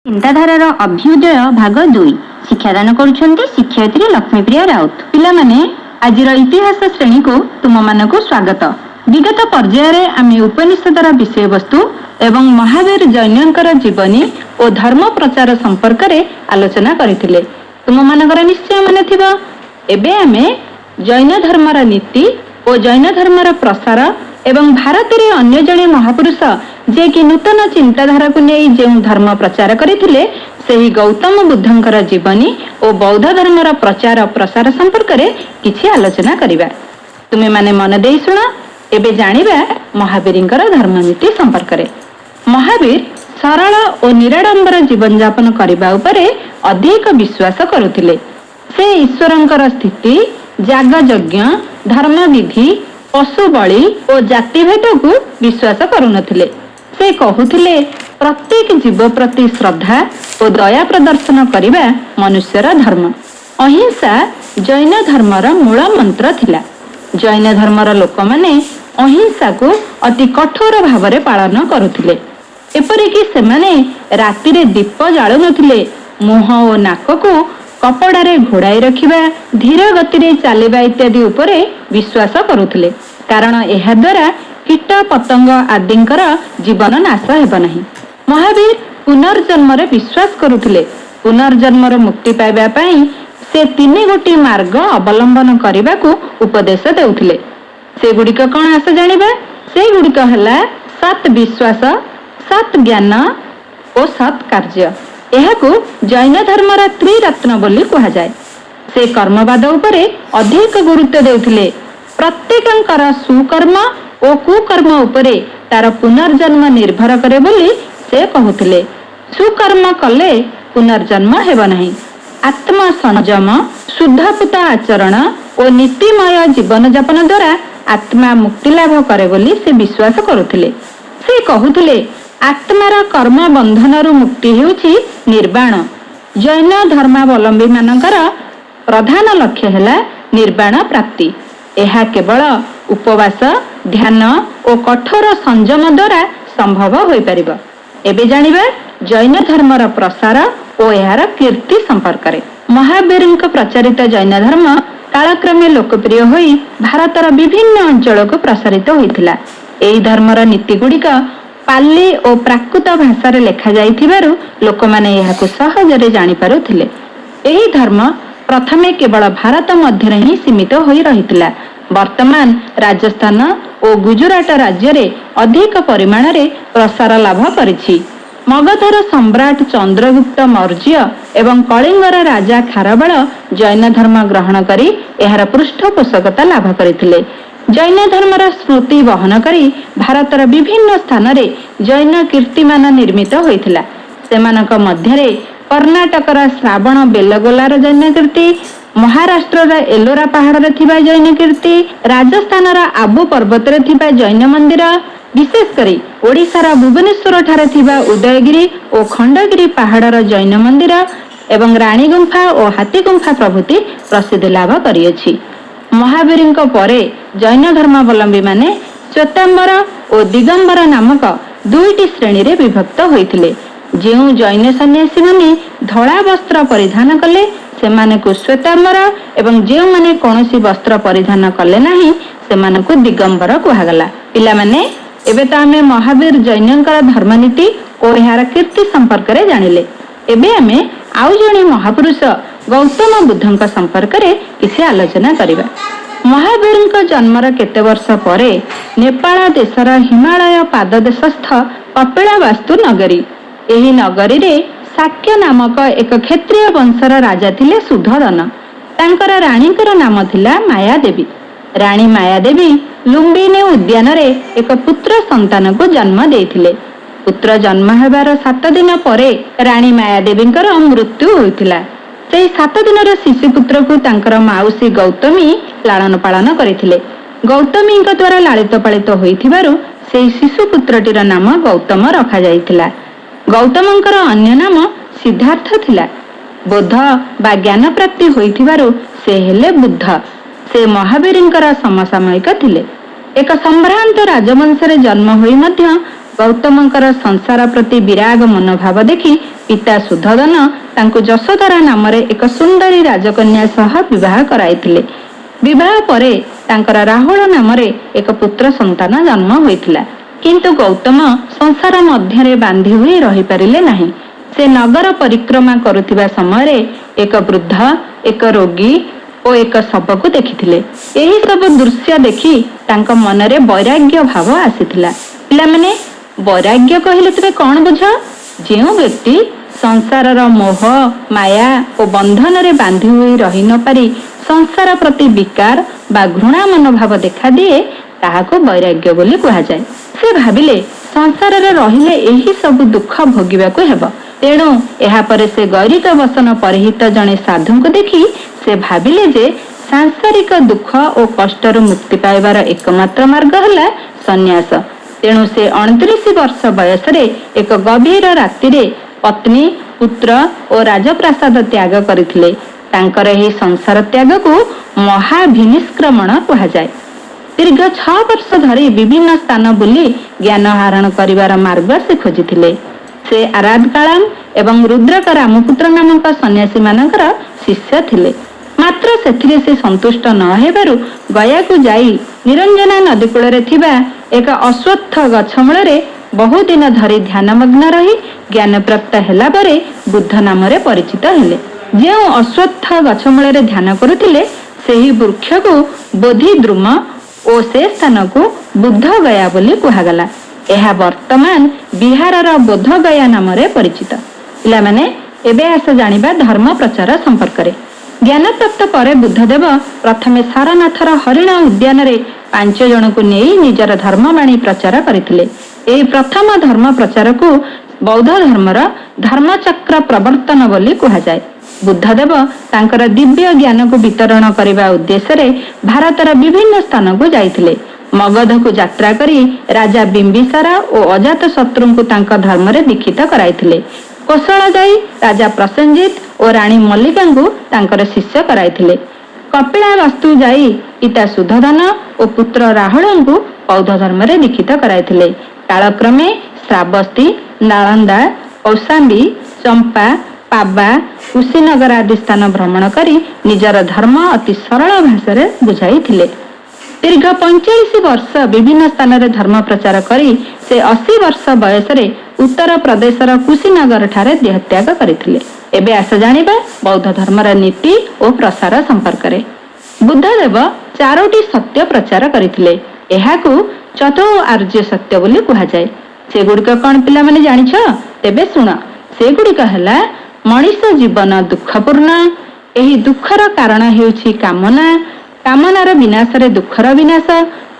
ଚିନ୍ତାଧାରାର ଅଭ୍ୟୁଦୟ ଭାଗ 2 ଶିକ୍ଷାଦାନ କରୁଛନ୍ତି ଶିକ୍ଷୟିତ୍ରୀ ଲକ୍ଷ୍ମୀପ୍ରିୟା ରାଉତ। ପିଲାମାନେ, ଆଜିର ଇତିହାସ ଶ୍ରେଣୀକୁ ତୁମମାନଙ୍କୁ ସ୍ୱାଗତ। ବିଗତ ପର୍ଯ୍ୟାୟରେ ଆମେ ଉପନିଷଦର ବିଷୟବସ୍ତୁ ଏବଂ ମହାବୀର ଜୈନଙ୍କର ଜୀବନୀ ଓ ଧର୍ମ ପ୍ରଚାର ସମ୍ପର୍କରେ ଆଲୋଚନା କରିଥିଲେ। ତୁମମାନଙ୍କର ନିଶ୍ଚୟ ମନେ ଥିବ। ଏବେ ଆମେ ଜୈନ ଧର୍ମର ନୀତି ଓ ଜୈନ ଧର୍ମର ପ୍ରସାର ଏବଂ ଭାରତରେ ଅନ୍ୟ ଜଣେ ମହାପୁରୁଷ ଯେ କି ନୂତନ ଚିନ୍ତାଧାରାକୁ ନେଇ ଯେଉଁ ଧର୍ମ ପ୍ରଚାର କରିଥିଲେ ସେହି ଗୌତମ ବୁଦ୍ଧଙ୍କର ଜୀବନୀ ଓ ବୌଦ୍ଧ ଧର୍ମର ପ୍ରଚାର ପ୍ରସାର ସମ୍ପର୍କରେ କିଛି ଆଲୋଚନା କରିବା। ତୁମେମାନେ ମନ ଦେଇ ଶୁଣ। ଏବେ ଜାଣିବା ମହାବୀରଙ୍କର ଧର୍ମନୀତି ସମ୍ପର୍କରେ। ମହାବୀର ସରଳ ଓ ନିରାଡମ୍ବର ଜୀବନଯାପନ କରିବା ଉପରେ ଅଧିକ ବିଶ୍ୱାସ କରୁଥିଲେ। ସେ ଈଶ୍ୱରଙ୍କର ସ୍ଥିତି, ଯାଗଯଜ୍ଞ, ଧର୍ମବିଧି, ପଶୁ ବଳି ଓ ଜାତିଭେଦକୁ ବିଶ୍ୱାସ କରୁନଥିଲେ। ସେ କହୁଥିଲେ ପ୍ରତ୍ୟେକ ଜୀବ ପ୍ରତି ଶ୍ରଦ୍ଧା ଓ ଦୟା ପ୍ରଦର୍ଶନ କରିବା ମନୁଷ୍ୟର ଧର୍ମ। ଅହିଂସା ଜୈନ ଧର୍ମର ମୂଳ ମନ୍ତ୍ର ଥିଲା। ଜୈନ ଧର୍ମର ଲୋକମାନେ ଅହିଂସାକୁ ଅତି କଠୋର ଭାବରେ ପାଳନ କରୁଥିଲେ। ଏପରିକି ସେମାନେ ରାତିରେ ଦୀପ ଜାଳୁନଥିଲେ। ମୁହଁ ଓ ନାକକୁ କପଡ଼ାରେ ଘୋଡ଼ାଇ ରଖିବା, ଧୀର ଗତିରେ ଚାଲିବା ଇତ୍ୟାଦି ଉପରେ ବିଶ୍ୱାସ କରୁଥିଲେ, କାରଣ ଏହା ଦ୍ୱାରା କୀଟ ପତଙ୍ଗ ଆଦିଙ୍କର ଜୀବନ ନାଶ ହେବ ନାହିଁ। ମହାବୀର ପୁନର୍ଜନ୍ମରେ ବିଶ୍ୱାସ କରୁଥିଲେ। ପୁନର୍ଜନ୍ମର ମୁକ୍ତି ପାଇବା ପାଇଁ ସେ 3 ଗୋଟି ମାର୍ଗ ଅବଲମ୍ବନ କରିବାକୁ ଉପଦେଶ ଦେଉଥିଲେ। ସେଗୁଡ଼ିକ କ'ଣ ଆସ ଜାଣିବା। ସେଗୁଡ଼ିକ ହେଲା ସତ୍ ବିଶ୍ୱାସ, ସତ୍ ଜ୍ଞାନ ଓ ସତ୍ କାର୍ଯ୍ୟ। ଏହାକୁ ଜୈନ ଧର୍ମର ତ୍ରିରତ୍ନ ବୋଲି କୁହାଯାଏ। ସେ କର୍ମବାଦ ଉପରେ ଅଧିକ ଗୁରୁତ୍ୱ ଦେଉଥିଲେ। ପ୍ରତ୍ୟେକଙ୍କର ସୁକର୍ମ ଓ କୁକର୍ମ ଉପରେ ତାର ପୁନର୍ଜନ୍ମ ନିର୍ଭର କରେ ବୋଲି ସେ କହୁଥିଲେ। ସୁକର୍ମ କଲେ ପୁନର୍ଜନ୍ମ ହେବ ନାହିଁ। ଆତ୍ମ ସଂଯମ, ଶୁଦ୍ଧପୂତ ଆଚରଣ ଓ ନୀତିମୟ ଜୀବନଯାପନ ଦ୍ୱାରା ଆତ୍ମା ମୁକ୍ତିଲାଭ କରେ ବୋଲି ସେ ବିଶ୍ୱାସ କରୁଥିଲେ। ସେ କହୁଥିଲେ ଆତ୍ମାର କର୍ମ ବନ୍ଧନରୁ ମୁକ୍ତି ହେଉଛି ନିର୍ବାଣ। ଜୈନ ଧର୍ମାବଲମ୍ବୀ ମାନଙ୍କର ପ୍ରଧାନ ଲକ୍ଷ୍ୟ ହେଲା ନିର୍ବାଣ ପ୍ରାପ୍ତି। ଏହା କେବଳ ଉପବାସ, ଧ୍ୟାନ ଓ କଠୋର ସଂଯମ ଦ୍ୱାରା ସମ୍ଭବ ହୋଇପାରିବ। ଏବେ ଜାଣିବା ଜୈନ ଧର୍ମର ପ୍ରସାର ଓ ଏହାର କୀର୍ତ୍ତି ସମ୍ପର୍କରେ। ମହାବୀରଙ୍କ ପ୍ରଚାରିତ ଜୈନ ଧର୍ମ କାଳକ୍ରମେ ଲୋକପ୍ରିୟ ହୋଇ ଭାରତର ବିଭିନ୍ନ ଅଞ୍ଚଳକୁ ପ୍ରସାରିତ ହୋଇଥିଲା। ଏହି ଧର୍ମର ନୀତିଗୁଡ଼ିକ ପାଲି ଓ ପ୍ରାକୃତ ଭାଷାରେ ଲେଖାଯାଇଥିବାରୁ ଲୋକମାନେ ଏହାକୁ ସହଜରେ ଜାଣିପାରୁଥିଲେ। ଏହି ଧର୍ମ ପ୍ରଥମେ କେବଳ ଭାରତ ମଧ୍ୟରେ ହିଁ ସୀମିତ ହୋଇ ରହିଥିଲା। ବର୍ତ୍ତମାନ ରାଜସ୍ଥାନ ଓ ଗୁଜରାଟ ରାଜ୍ୟରେ ଅଧିକ ପରିମାଣରେ ପ୍ରସାର ଲାଭ କରିଛି। ମଗଧର ସମ୍ରାଟ ଚନ୍ଦ୍ରଗୁପ୍ତ ମୌର୍ଯ୍ୟ ଏବଂ କଳିଙ୍ଗର ରାଜା ଖାରବେଳ ଜୈନ ଧର୍ମ ଗ୍ରହଣ କରି ଏହାର ପୃଷ୍ଠପୋଷକତା ଲାଭ କରିଥିଲେ। ଜୈନ ଧର୍ମର ସ୍ମୃତି ବହନ କରି ଭାରତର ବିଭିନ୍ନ ସ୍ଥାନରେ ଜୈନ କୀର୍ତ୍ତିମାନ ନିର୍ମିତ ହୋଇଥିଲା। ସେମାନଙ୍କ ମଧ୍ୟରେ କର୍ଣ୍ଣାଟକର ଶ୍ରାବଣ ବେଲଗୋଲାର ଜୈନ କୀର୍ତ୍ତି, ମହାରାଷ୍ଟ୍ରର ଏଲୋରା ପାହାଡ଼ରେ ଥିବା ଜୈନ କୀର୍ତ୍ତି, ରାଜସ୍ଥାନର ଆବୁ ପର୍ବତରେ ଥିବା ଜୈନ ମନ୍ଦିର, ବିଶେଷ କରି ଓଡ଼ିଶାର ଭୁବନେଶ୍ୱର ଠାରେ ଥିବା ଉଦୟଗିରି ଓ ଖଣ୍ଡଗିରି ପାହାଡ଼ର ଜୈନ ମନ୍ଦିର ଏବଂ ରାଣୀ ଗୁମ୍ଫା ଓ ହାତୀ ଗୁମ୍ଫା ପ୍ରଭୃତି ପ୍ରସିଦ୍ଧି ଲାଭ କରିଅଛି। ମହାବୀରଙ୍କ ପରେ ଜୈନ ଧର୍ମାବଲମ୍ବୀମାନେ ଶ୍ୱେତାମ୍ବର ଓ ଦିଗମ୍ବର ନାମକ 2ଟି ଶ୍ରେଣୀରେ ବିଭକ୍ତ ହୋଇଥିଲେ। ଯେଉଁ ଜୈନ ସନ୍ନ୍ୟାସୀମାନେ ଧଳା ବସ୍ତ୍ର ପରିଧାନ କଲେ ସେମାନଙ୍କୁ ଶ୍ୱେତାମ୍ବର ଏବଂ ଯେଉଁମାନେ କୌଣସି ବସ୍ତ୍ର ପରିଧାନ କଲେ ନାହିଁ ସେମାନଙ୍କୁ ଦିଗମ୍ବର କୁହାଗଲା। ପିଲାମାନେ, ଏବେ ତ ଆମେ ମହାବୀର ଜୈନଙ୍କର ଧର୍ମନୀତି ଓ ଏହାର କୀର୍ତ୍ତି ସମ୍ପର୍କରେ ଜାଣିଲେ। ଏବେ ଆମେ ଆଉ ଜଣେ ମହାପୁରୁଷ ଗୌତମ ବୁଦ୍ଧଙ୍କ ସମ୍ପର୍କରେ କିଛି ଆଲୋଚନା କରିବା। ମହାବୀରଙ୍କ ଜନ୍ମର କେତେ ବର୍ଷ ପରେ ନେପାଳ ଦେଶର ହିମାଳୟ ପାଦଦେଶସ୍ଥ କପିଳାବାସ୍ତୁ ନଗରୀ। ଏହି ନଗରୀରେ ଶାକ୍ୟ ନାମକ ଏକ କ୍ଷତ୍ରିୟ ବଂଶର ରାଜା ଥିଲେ ସୁଧୋଦନ। ତାଙ୍କର ରାଣୀଙ୍କର ନାମ ଥିଲା ମାୟାଦେବୀ। ରାଣୀ ମାୟାଦେବୀ ଲୁମ୍ବିନୀ ଉଦ୍ୟାନରେ ଏକ ପୁତ୍ର ସନ୍ତାନକୁ ଜନ୍ମ ଦେଇଥିଲେ। ପୁତ୍ର ଜନ୍ମ ହେବାର 7 ଦିନ ପରେ ରାଣୀ ମାୟାଦେବୀଙ୍କର ମୃତ୍ୟୁ ହୋଇଥିଲା। ସେହି 7 ଦିନର ଶିଶୁପୁତ୍ରକୁ ତାଙ୍କର ମାଉସୀ ଗୌତମୀ ଲାଳନ ପାଳନ କରିଥିଲେ। ଗୌତମୀଙ୍କ ଦ୍ୱାରା ଲାଳିତ ପାଳିତ ହୋଇଥିବାରୁ ସେହି ଶିଶୁପୁତ୍ରଟିର ନାମ ଗୌତମ ରଖାଯାଇଥିଲା। ଗୌତମଙ୍କର ଅନ୍ୟ ନାମ ସିଦ୍ଧାର୍ଥ ଥିଲା। ବୋଧ ବା ଜ୍ଞାନ ପ୍ରାପ୍ତି ହୋଇଥିବାରୁ ସେ ହେଲେ ବୁଦ୍ଧ। ସେ ମହାବୀରଙ୍କର ସମସାମୟିକ ଥିଲେ। ଏକ ସମ୍ଭ୍ରାନ୍ତ ରାଜବଂଶରେ ଜନ୍ମ ହୋଇ ମଧ୍ୟ ଗୌତମଙ୍କର ସଂସାର ପ୍ରତି ବିରାଗ ମନୋଭାବ ଦେଖି ପିତା ଶୁଦ୍ଧୋଦନ ତାଙ୍କୁ ଯଶୋଧରା ନାମରେ ଏକ ସୁନ୍ଦରୀ ରାଜକନ୍ୟା ସହ ବିବାହ କରାଇଥିଲେ। ବିବାହ ପରେ ତାଙ୍କର ରାହୁଳ ନାମରେ ଏକ ପୁତ୍ର ସନ୍ତାନ ଜନ୍ମ ହୋଇଥିଲା। କିନ୍ତୁ ଗୌତମ ସଂସାର ମଧ୍ୟରେ ବାନ୍ଧି ହୋଇ ରହିପାରିଲେ ନାହିଁ। ସେ ନଗର ପରିକ୍ରମା କରୁଥିବା ସମୟରେ ଏକ ବୃଦ୍ଧ, ଏକ ରୋଗୀ ଓ ଏକ ଶବକୁ ଦେଖିଥିଲେ। ଏହି ସବୁ ଦୃଶ୍ୟ ଦେଖି ତାଙ୍କ ମନରେ ବୈରାଗ୍ୟ ଭାବ ଆସିଥିଲା। ପିଲାମାନେ, ବୈରାଗ୍ୟ କହିଲେ ତୁମେ କଣ ବୁଝ? ଯେଉଁ ବ୍ୟକ୍ତି ସଂସାରର ମୋହ, ମାୟା ଓ ବନ୍ଧନରେ ବାନ୍ଧି ହୋଇ ରହି ନପାରି ସଂସାର ପ୍ରତି ବିକାର ବା ଘୃଣା ମନୋଭାବ ଦେଖାଦିଏ, ତାହାକୁ ବୈରାଗ୍ୟ ବୋଲି କୁହାଯାଏ। ସେ ଭାବିଲେ ସଂସାରରେ ରହିଲେ ଏହି ସବୁ ଦୁଃଖ ଭୋଗିବାକୁ ହେବ। ତେଣୁ ଏହାପରେ ସେ ଗୈରିକ ବସନ ପରିହିତ ଜଣେ ସାଧୁଙ୍କୁ ଦେଖି ସେ ଭାବିଲେ ଯେ ସାଂସାରିକ ଦୁଃଖ ଓ କଷ୍ଟରୁ ମୁକ୍ତି ପାଇବାର ଏକମାତ୍ର ମାର୍ଗ ହେଲା ସନ୍ନ୍ୟାସ। ତେଣୁ ସେ 29 ବର୍ଷ ବୟସରେ ଏକ ଗଭୀର ରାତିରେ ପତ୍ନୀ, ପୁତ୍ର ଓ ରାଜପ୍ରାସାଦ ତ୍ୟାଗ କରିଥିଲେ। ତାଙ୍କର ଏହି ସଂସାର ତ୍ୟାଗକୁ ମହାଭିନିଷ୍କ୍ରମଣ କୁହାଯାଏ। ଦୀର୍ଘ 6 ବର୍ଷ ଧରି ବିଭିନ୍ନ ସ୍ଥାନ ବୁଲି ଜ୍ଞାନ ଆହରଣ କରିବାର ମାର୍ଗ ସେ ଖୋଜିଥିଲେ। ସେ ଆରାଧ କାଳାମ ଏବଂ ରୁଦ୍ରକ ରାମପୁତ୍ର ନାମକ ସନ୍ନ୍ୟାସୀ ମାନଙ୍କର ଶିଷ୍ୟ ଥିଲେ। ମାତ୍ର ସେଥିରେ ସେ ସନ୍ତୁଷ୍ଟ ନ ହେବାରୁ ଗୟାକୁ ଯାଇ ନିରଞ୍ଜନା ନଦୀ କୂଳରେ ଥିବା ଏକ ଅଶ୍ୱତ୍ଥ ଗଛ ମୂଳରେ ବହୁଦିନ ଧରି ଧ୍ୟାନମଗ୍ନ ରହି ଜ୍ଞାନପ୍ରାପ୍ତ ହେଲା ପରେ ବୁଦ୍ଧ ନାମରେ ପରିଚିତ ହେଲେ। ଯେଉଁ ଅଶ୍ୱତ୍ଥ ଗଛ ମୂଳରେ ଧ୍ୟାନ କରୁଥିଲେ ସେହି ବୃକ୍ଷକୁ ବୋଧିଦ୍ରୁମ ଓ ସେ ସ୍ଥାନକୁ ବୁଦ୍ଧ ଗୟା ବୋଲି କୁହାଗଲା। ଏହା ବର୍ତ୍ତମାନ ବିହାରର ବୋଧଗୟା ନାମରେ ପରିଚିତ। ପିଲାମାନେ, ଏବେ ଆସ ଜାଣିବା ଧର୍ମ ପ୍ରଚାର ସମ୍ପର୍କରେ। ଜ୍ଞାନପ୍ରାପ୍ତ ପରେ ବୁଦ୍ଧଦେବ ପ୍ରଥମେ ସାରନାଥର ହରିଣ ଉଦ୍ୟାନରେ 5 ଜଣଙ୍କୁ ନେଇ ନିଜର ଧର୍ମବାଣୀ ପ୍ରଚାର କରିଥିଲେ। ଏହି ପ୍ରଥମ ଧର୍ମ ପ୍ରଚାରକୁ ବୌଦ୍ଧ ଧର୍ମର ଧର୍ମଚକ୍ର ପ୍ରବର୍ତ୍ତନ ବୋଲି କୁହାଯାଏ। ବୁଦ୍ଧଦେବ ତାଙ୍କର ଦିବ୍ୟ ଜ୍ଞାନକୁ ବିତରଣ କରିବା ଉଦ୍ଦେଶ୍ୟରେ ଭାରତର ବିଭିନ୍ନ ସ୍ଥାନକୁ ଯାଇଥିଲେ। ମଗଧକୁ ଯାତ୍ରା କରି ରାଜା ବିମ୍ବିସାର ଓ ଅଜାତ ଶତ୍ରୁଙ୍କୁ ତାଙ୍କ ଧର୍ମରେ ଦୀକ୍ଷିତ କରାଇଥିଲେ। କୋଶଳ ଯାଇ ରାଜା ପ୍ରସେନଜିତ ଓ ରାଣୀ ମଲ୍ଲିକାଙ୍କୁ ତାଙ୍କର ଶିଷ୍ୟ କରାଇଥିଲେ। କପିଳାବସ୍ତୁ ଯାଇ ପିତା ଶୁଦ୍ଧୋଦନ ଓ ପୁତ୍ର ରାହୁଳଙ୍କୁ ବୌଦ୍ଧ ଧର୍ମରେ ଦୀକ୍ଷିତ କରାଇଥିଲେ। କାଳକ୍ରମେ ଶ୍ରାବସ୍ତୀ, ନାଳନ୍ଦା, କୌଶାମ୍ବୀ, ଚମ୍ପା, ପାବା, କୁଶୀନଗର ଆଦି ସ୍ଥାନ ଭ୍ରମଣ କରି ନିଜର ଧର୍ମ ଅତି ସରଳ ଭାଷାରେ ବୁଝାଇଥିଲେ। ଦୀର୍ଘ 45 ବର୍ଷ ବିଭିନ୍ନ ସ୍ଥାନରେ ଧର୍ମ ପ୍ରଚାର କରି ସେ 80 ବର୍ଷ ବୟସରେ ଉତ୍ତର ପ୍ରଦେଶର କୁଶୀନଗର ଠାରେ ଦେହତ୍ୟାଗ କରିଥିଲେ। ଏବେ ଆସ ଜାଣିବା ବୌଦ୍ଧ ଧର୍ମର ନୀତି ଓ ପ୍ରସାର ସମ୍ପର୍କରେ। ବୁଦ୍ଧଦେବ 4ଟି ସତ୍ୟ ପ୍ରଚାର କରିଥିଲେ। ଏହାକୁ ଚତୁଃ ଆର୍ଯ୍ୟ ସତ୍ୟ ବୋଲି କୁହାଯାଏ। ସେଗୁଡ଼ିକ କଣ ପିଲାମାନେ ଜାଣିଛ? ତେବେ ଶୁଣ। ସେଗୁଡ଼ିକ ହେଲା, ମଣିଷ ଜୀବନ ଦୁଃଖପୂର୍ଣ୍ଣ, ଏହି ଦୁଃଖର କାରଣ ହେଉଛି କାମନା, କାମନାର ବିନାଶରେ ଦୁଃଖର ବିନାଶ,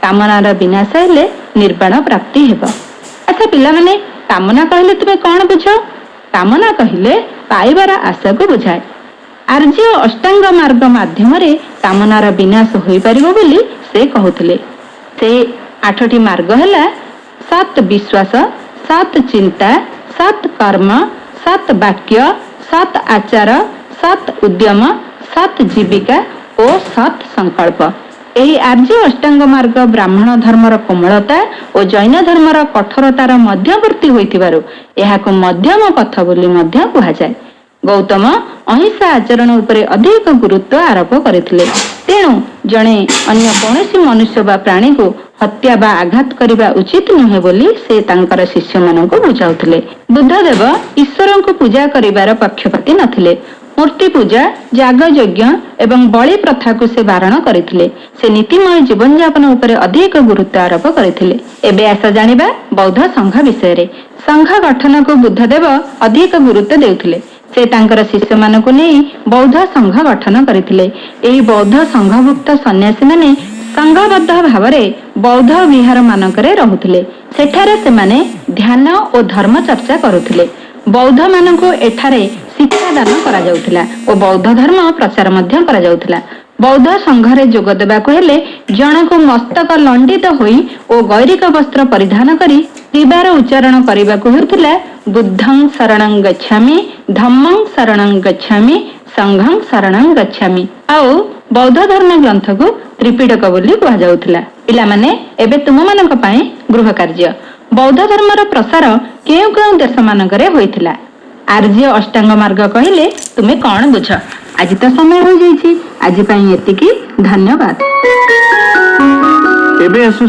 କାମନାର ବିନାଶ ହେଲେ ନିର୍ବାଣ ପ୍ରାପ୍ତି ହେବ। ଆଚ୍ଛା ପିଲାମାନେ, କାମନା କହିଲେ ତୁମେ କଣ ବୁଝ? କାମନା କହିଲେ ପାଇବାର ଆଶାକୁ ବୁଝାଏ। ଆର୍ଯ୍ୟ ଅଷ୍ଟାଙ୍ଗ ମାର୍ଗ ମାଧ୍ୟମରେ କାମନାର ବିନାଶ ହୋଇପାରିବ ବୋଲି ସେ କହୁଥିଲେ। ସେ 8ଟି ମାର୍ଗ ହେଲା ସତ୍ ବିଶ୍ୱାସ, ସତ୍ ଚିନ୍ତା, ସତ୍ କର୍ମ, ସତ୍ ବାକ୍ୟ, ସତ୍ ଆଚାର, ସତ୍ ଉଦ୍ୟମ, ସତ୍ ଜୀବିକା ଓ ସତ୍ ସଂକଳ୍ପ। ଏହି ଆର୍ଯ୍ୟ ଅଷ୍ଟାଙ୍ଗ ମାର୍ଗ ବ୍ରାହ୍ମଣ ଧର୍ମର କୋମଳତା ଓ ଜୈନ ଧର୍ମର କଠୋରତାର ମଧ୍ୟବର୍ତ୍ତୀ ହୋଇଥିବାରୁ ଏହାକୁ ମଧ୍ୟମ ପଥ ବୋଲି ମଧ୍ୟ କୁହାଯାଏ। ଗୌତମ ଅହିଂସା ଆଚରଣ ଉପରେ ଅଧିକ ଗୁରୁତ୍ୱ ଆରୋପ କରିଥିଲେ। ତେଣୁ ଜଣେ ଅନ୍ୟ କୌଣସି ମନୁଷ୍ୟ ବା ପ୍ରାଣୀକୁ ହତ୍ୟା ବା ଆଘାତ କରିବା ଉଚିତ ନୁହେଁ ବୋଲି ସେ ତାଙ୍କର ଶିଷ୍ୟମାନଙ୍କୁ ବୁଝାଉଥିଲେ। ବୁଦ୍ଧଦେବ ଈଶ୍ୱରଙ୍କୁ ପୂଜା କରିବାର ପକ୍ଷପାତୀ ନଥିଲେ। ମୂର୍ତ୍ତି ପୂଜା, ଯାଗଯଜ୍ଞ ଏବଂ ବଳି ପ୍ରଥାକୁ ସେ ବାରଣ କରିଥିଲେ। ସେ ନୀତିମୟ ଜୀବନଯାପନ ଉପରେ ଅଧିକ ଗୁରୁତ୍ୱ ଆରୋପ କରିଥିଲେ। ଏବେ ଆସ ଜାଣିବା ବୌଦ୍ଧ ସଂଘ ବିଷୟରେ। ସଂଘ ଗଠନକୁ ବୁଦ୍ଧଦେବ ଅଧିକ ଗୁରୁତ୍ୱ ଦେଉଥିଲେ। ସେ ତାଙ୍କର ଶିଷ୍ୟମାନଙ୍କୁ ନେଇ ବୌଦ୍ଧ ସଂଘ ଗଠନ କରିଥିଲେ। ଏହି ବୌଦ୍ଧ ସଂଘଭୁକ୍ତ ସନ୍ନ୍ୟାସୀମାନେ ସଂଘବଦ୍ଧ ଭାବରେ ବୌଦ୍ଧ ବିହାର ମାନଙ୍କରେ ରହୁଥିଲେ। ସେଠାରେ ସେମାନେ ଧ୍ୟାନ ଓ ଧର୍ମ ଚର୍ଚ୍ଚା କରୁଥିଲେ। ବୌଦ୍ଧ ମାନଙ୍କୁ ଏଠାରେ ଶିକ୍ଷାଦାନ କରାଯାଉଥିଲା ଓ ବୌଦ୍ଧ ଧର୍ମ ପ୍ରଚାର ମଧ୍ୟ କରାଯାଉଥିଲା। ବୌଦ୍ଧ ସଂଘରେ ଯୋଗ ଦେବାକୁ ହେଲେ ଜଣକୁ ମସ୍ତକ ଲଣ୍ଡିତ ହୋଇ ଓ ଗୈରିକ ବସ୍ତ୍ର ପରିଧାନ କରି ତ୍ରିବାର ଉଚ୍ଚାରଣ କରିବାକୁ ହେଉଥିଲା, ବୁଦ୍ଧଂ ଶରଣଂ ଗଚ୍ଛାମି, ଧମ୍ମଂ ଶରଣଂ ଗଚ୍ଛାମି, ସଂଘଂ ଶରଣଂ ଗଚ୍ଛାମି। ଆଉ ବୌଦ୍ଧ ଧର୍ମ ଗ୍ରନ୍ଥକୁ ତ୍ରିପିଟକ ବୋଲି କୁହାଯାଉଥିଲା। ପିଲାମାନେ, ଏବେ ତୁମମାନଙ୍କ ପାଇଁ ଗୃହ କାର୍ଯ୍ୟ। ବୌଦ୍ଧ ଧର୍ମର ପ୍ରସାର କେଉଁ କେଉଁ ଦେଶମାନଙ୍କରେ ହୋଇଥିଲା? ଆର୍ଯ୍ୟ ଅଷ୍ଟାଙ୍ଗ ମାର୍ଗ କହିଲେ ତୁମେ କଣ ବୁଝ? ଆଜି ତ ସମୟ ହୋଇଯାଇଛି। ଆଜି ପାଇଁ ଏତିକି। ଧନ୍ୟବାଦ। ଏବେ ଆସୁ